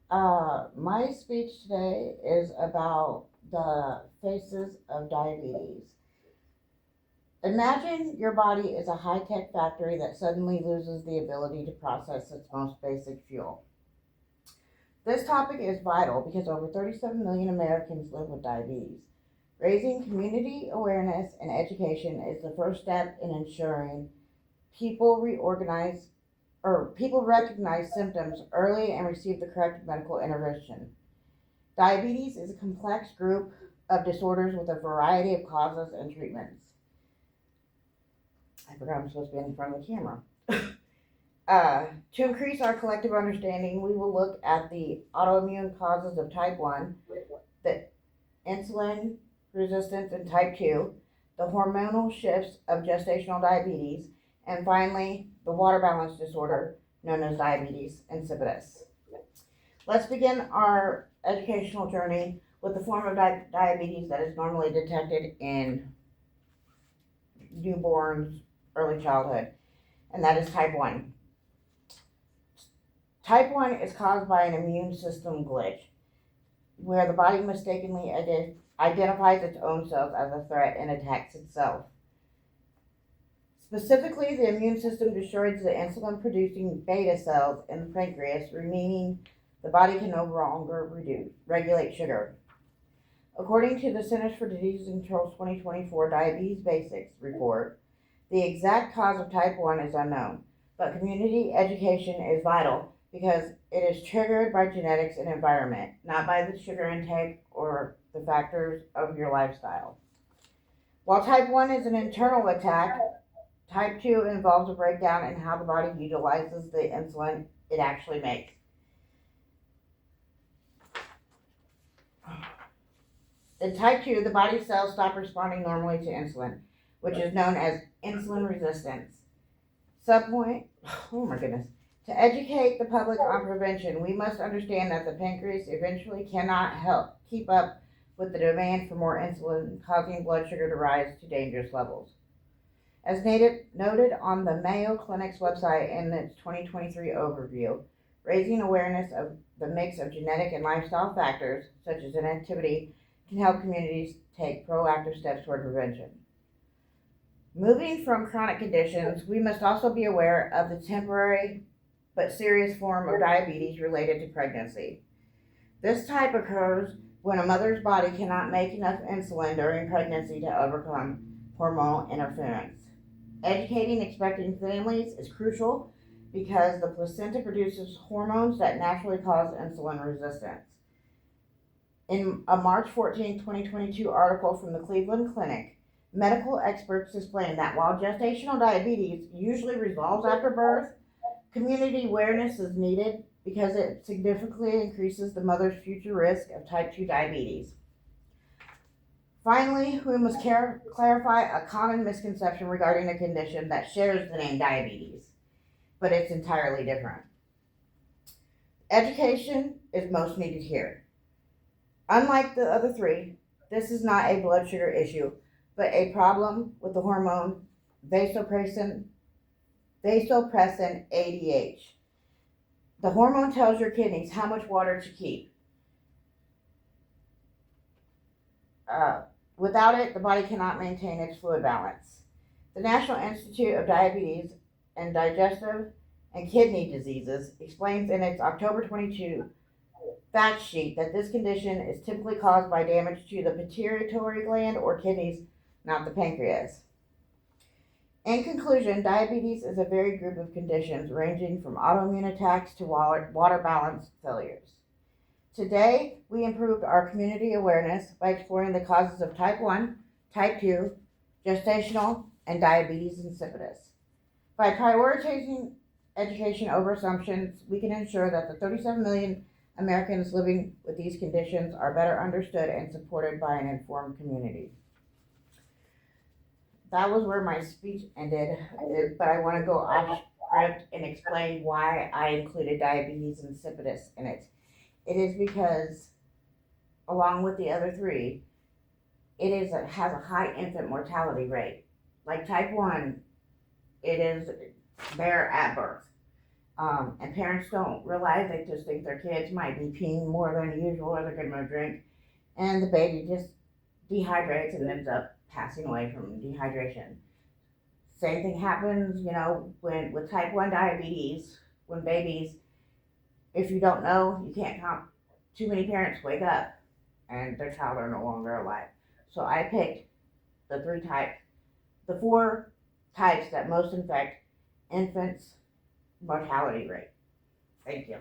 My speech today is about the faces of diabetes. Imagine your body is a high tech factory that suddenly loses the ability to process its most basic fuel. This topic is vital because over 37 million Americans live with diabetes. Raising community awareness and education is the first step in ensuring people reorganize people recognize symptoms early and receive the correct medical intervention. Diabetes is a complex group of disorders with a variety of causes and treatments. I forgot I'm supposed to be in front of the camera. To increase our collective understanding, we will look at the autoimmune causes of type 1, the insulin resistance in type 2, the hormonal shifts of gestational diabetes, and finally, the water balance disorder known as diabetes insipidus. Let's begin our educational journey with the form of diabetes that is normally detected in newborns, early childhood, and that is type 1. Type 1 is caused by an immune system glitch, where the body mistakenly identifies its own cells as a threat and attacks itself. Specifically, the immune system destroys the insulin producing beta cells in the pancreas, meaning the body can no longer regulate sugar. According to the Centers for Disease Control's 2024 Diabetes Basics report, the exact cause of type 1 is unknown, but community education is vital because it is triggered by genetics and environment, not by the sugar intake or the factors of your lifestyle. While type 1 is an internal attack, type 2 involves a breakdown in how the body utilizes the insulin it actually makes. In type 2, the body cells stop responding normally to insulin, which is known as insulin resistance. Subpoint, oh my goodness. To educate the public on prevention, we must understand that the pancreas eventually cannot help keep up with the demand for more insulin, causing blood sugar to rise to dangerous levels. As noted on the Mayo Clinic's website in its 2023 overview, raising awareness of the mix of genetic and lifestyle factors, such as inactivity, can help communities take proactive steps toward prevention. Moving from chronic conditions, we must also be aware of the temporary but serious form of diabetes related to pregnancy. This type occurs when a mother's body cannot make enough insulin during pregnancy to overcome hormonal interference. Educating expecting families is crucial because the placenta produces hormones that naturally cause insulin resistance. In a March 14, 2022 article from the Cleveland Clinic, medical experts explain that while gestational diabetes usually resolves after birth, community awareness is needed because it significantly increases the mother's future risk of type 2 diabetes. Finally, we must clarify a common misconception regarding a condition that shares the name diabetes, but it's entirely different. Education is most needed here. Unlike the other three, this is not a blood sugar issue, but a problem with the hormone vasopressin ADH. The hormone tells your kidneys how much water to keep. Without it, the body cannot maintain its fluid balance. The National Institute of Diabetes and Digestive and Kidney Diseases explains in its October 22 fact sheet that this condition is typically caused by damage to the pituitary gland or kidneys, not the pancreas. In conclusion, diabetes is a varied group of conditions ranging from autoimmune attacks to water balance failures. Today, we improved our community awareness by exploring the causes of type 1, type 2, gestational, and diabetes insipidus. By prioritizing education over assumptions, we can ensure that the 37 million Americans living with these conditions are better understood and supported by an informed community. That was where my speech ended, but I want to go off script and explain why I included diabetes insipidus in it. It is because, along with the other three, has a high infant mortality rate. Like type 1, it is there at birth. And parents don't realize, they just think their kids might be peeing more than usual or they're giving them a drink. And the baby just dehydrates and ends up passing away from dehydration. Same thing happens, when with type 1 diabetes, when babies, if you don't know, you can't count, too many parents wake up and their child are no longer alive. So I picked the four types that most affect infants' mortality rate. Thank you.